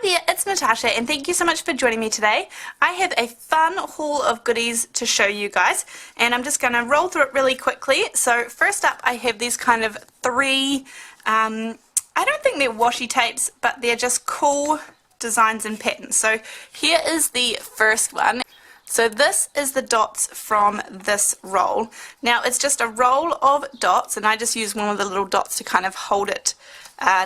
there, it's Natasha and thank you so much for joining me today. I have a fun haul of goodies to show you guys and I'm just going to roll through it really quickly. So first up I have these kind of three, I don't think they're washi tapes, but they're just cool designs and patterns. So here is the first one. So this is the dots from this roll. Now it's just a roll of dots and I just use one of the little dots to kind of hold it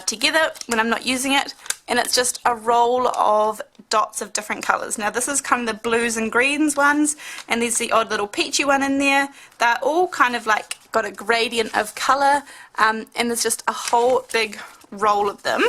together when I'm not using it, and it's just a roll of dots of different colours. Now this is kind of the blues and greens ones, and there's the odd little peachy one in there. They're all kind of like got a gradient of colour, and there's just a whole big roll of them.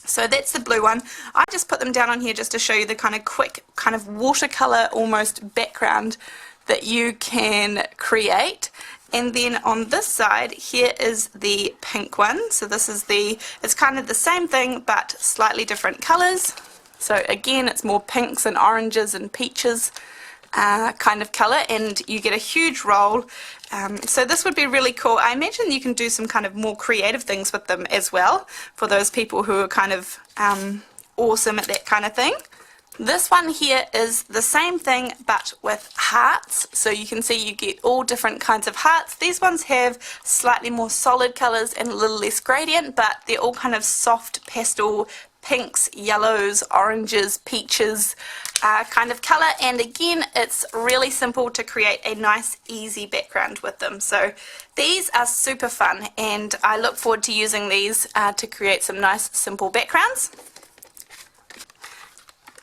So that's the blue one. I just put them down on here just to show you the kind of quick kind of watercolour almost background that you can create. And then on this side here is the pink one. So this is it's kind of the same thing but slightly different colours. So again it's more pinks and oranges and peaches kind of colour, and you get a huge roll. So this would be really cool. I imagine you can do some kind of more creative things with them as well for those people who are kind of awesome at that kind of thing. This one here is the same thing but with hearts, so you can see you get all different kinds of hearts. These ones have slightly more solid colours and a little less gradient, but they're all kind of soft pastel pinks, yellows, oranges, peaches kind of colour, and again it's really simple to create a nice easy background with them. So these are super fun and I look forward to using these to create some nice simple backgrounds.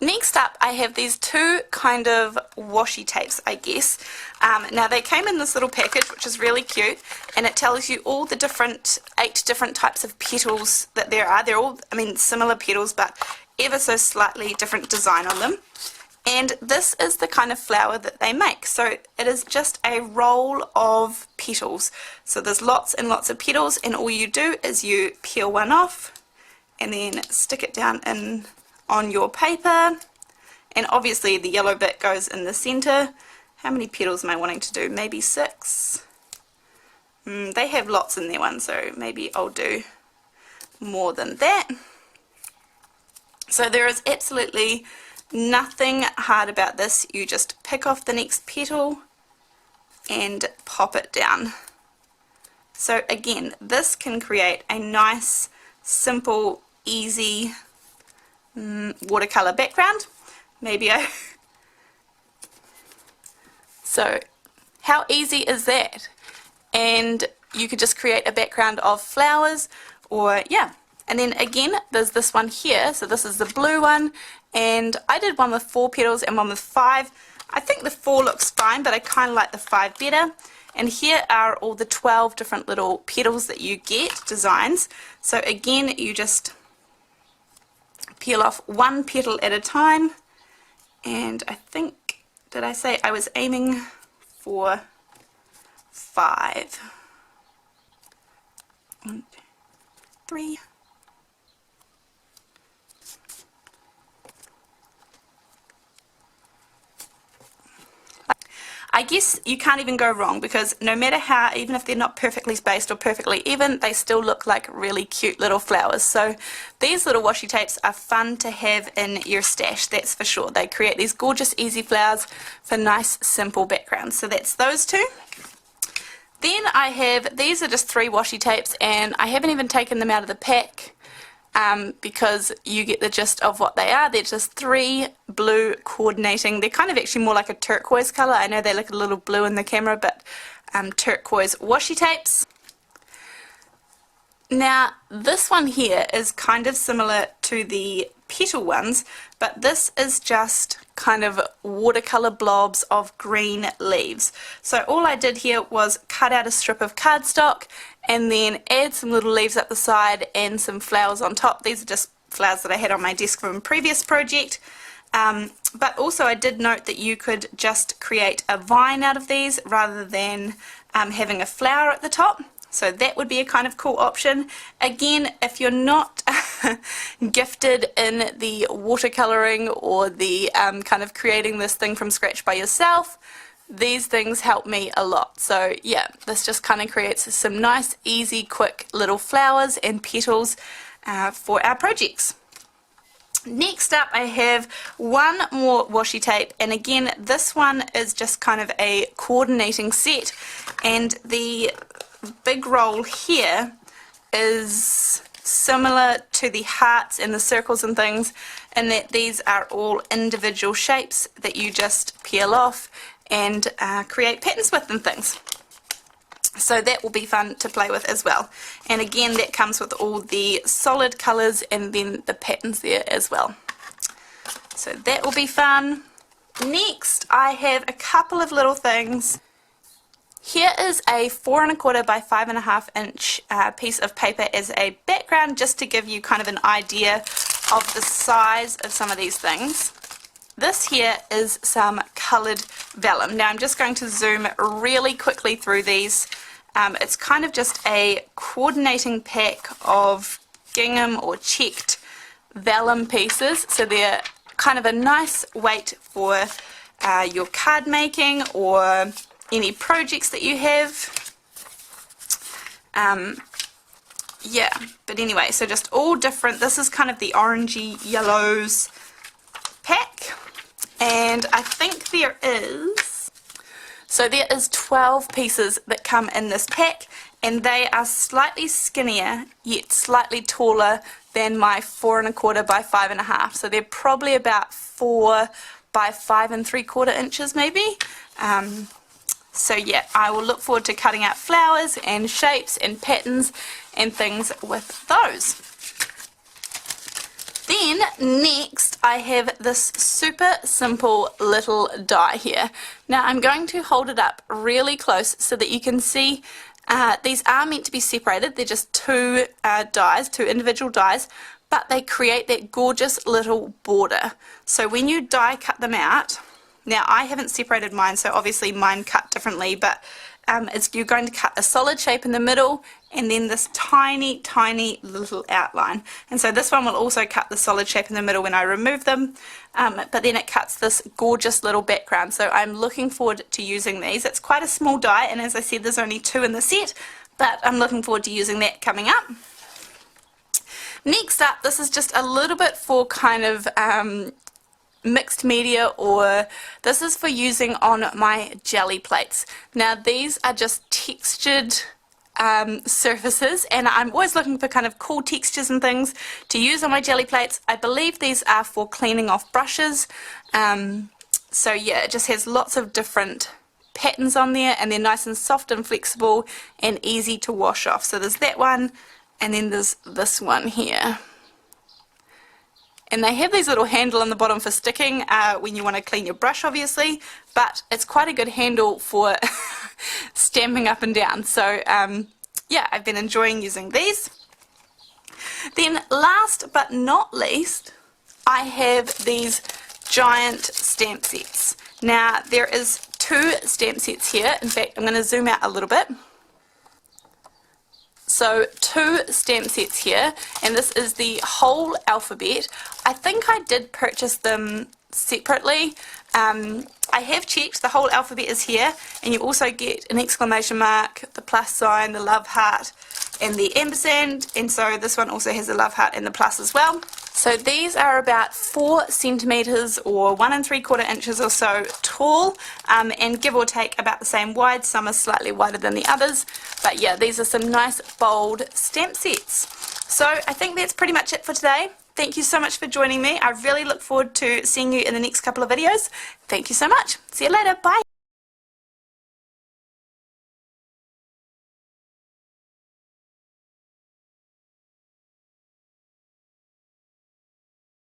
Next up I have these two kind of washi tapes, I guess. Now they came in this little package which is really cute, and it tells you all the different 8 different types of petals that there are. They're all, I mean, similar petals but ever so slightly different design on them. And this is the kind of flower that they make. So it is just a roll of petals. So there's lots and lots of petals, and all you do is you peel one off and then stick it down in on your paper, and obviously the yellow bit goes in the center. How many petals am I wanting to do? Maybe 6? They have lots in their one, so maybe I'll do more than that. So there is absolutely nothing hard about this. You just pick off the next petal and pop it down. So again, this can create a nice, simple, easy watercolor background. So how easy is that? And you could just create a background of flowers, or yeah. And then again there's this one here. So this is the blue one, and I did one with 4 petals and one with 5. I think the 4 looks fine, but I kind of like the 5 better. And here are all the 12 different little petals that you get, designs. So again you just peel off one petal at a time, and I think, did I say I was aiming for 5? 1, 2, 3. I guess you can't even go wrong, because no matter how, even if they're not perfectly spaced or perfectly even, they still look like really cute little flowers. So these little washi tapes are fun to have in your stash, that's for sure. They create these gorgeous easy flowers for nice simple backgrounds. So that's those two. Then I have, these are just 3 washi tapes, and I haven't even taken them out of the pack because you get the gist of what they are. They're just 3 blue coordinating. They're kind of actually more like a turquoise colour. I know they look a little blue in the camera, but turquoise washi tapes. Now this one here is kind of similar to the petal ones, but this is just kind of watercolor blobs of green leaves. So all I did here was cut out a strip of cardstock and then add some little leaves up the side and some flowers on top. These are just flowers that I had on my desk from a previous project. But also I did note that you could just create a vine out of these rather than having a flower at the top. So that would be a kind of cool option. Again, if you're not gifted in the watercoloring or the kind of creating this thing from scratch by yourself, these things help me a lot. So yeah, this just kind of creates some nice, easy, quick little flowers and petals for our projects. Next up I have one more washi tape, and again this one is just kind of a coordinating set, and the big roll here is similar to the hearts and the circles and things, in that these are all individual shapes that you just peel off and create patterns with and things. So that will be fun to play with as well. And again, that comes with all the solid colours and then the patterns there as well. So that will be fun. Next, I have a couple of little things. Here is a 4 1/4 by 5 1/2 inch piece of paper as a background, just to give you kind of an idea of the size of some of these things. This here is some coloured vellum. Now I'm just going to zoom really quickly through these. It's kind of just a coordinating pack of gingham or checked vellum pieces, so they're kind of a nice weight for your card making or any projects that you have. Yeah, but anyway, so just all different. This is kind of the orangey yellows pack, and I think there is 12 pieces that come in this pack, and they are slightly skinnier yet slightly taller than my 4 1/4 by 5 1/2, so they're probably about 4 by 5 3/4 inches maybe. So yeah, I will look forward to cutting out flowers and shapes and patterns and things with those. Then next I have this super simple little die here. Now I'm going to hold it up really close so that you can see these are meant to be separated. They're just two dies, two individual dies, but they create that gorgeous little border. So when you die cut them out, now I haven't separated mine, so obviously mine cut differently, but you're going to cut a solid shape in the middle and then this tiny little outline, and so this one will also cut the solid shape in the middle when I remove them, but then it cuts this gorgeous little background. So I'm looking forward to using these. It's quite a small die, and as I said, there's only 2 in the set, but I'm looking forward to using that coming up. Next up, this is just a little bit for kind of mixed media, or this is for using on my jelly plates. Now these are just textured surfaces, and I'm always looking for kind of cool textures and things to use on my jelly plates. I believe these are for cleaning off brushes, so yeah, it just has lots of different patterns on there, and they're nice and soft and flexible and easy to wash off. So there's that one, and then there's this one here. And they have these little handle on the bottom for sticking when you want to clean your brush, obviously, but it's quite a good handle for stamping up and down. So yeah, I've been enjoying using these. Then last but not least, I have these giant stamp sets. Now there is 2 stamp sets here. In fact, I'm going to zoom out a little bit. So 2 stamp sets here, and this is the whole alphabet. I think I did purchase them separately. I have checked, the whole alphabet is here, and you also get an exclamation mark, the plus sign, the love heart, and the ampersand, and so this one also has the love heart and the plus as well. So these are about 4 centimeters or 1 3/4 inches or so tall, and give or take about the same wide. Some are slightly wider than the others, but yeah, these are some nice bold stamp sets. So I think that's pretty much it for today. Thank you so much for joining me. I really look forward to seeing you in the next couple of videos. Thank you so much. See you later. Bye.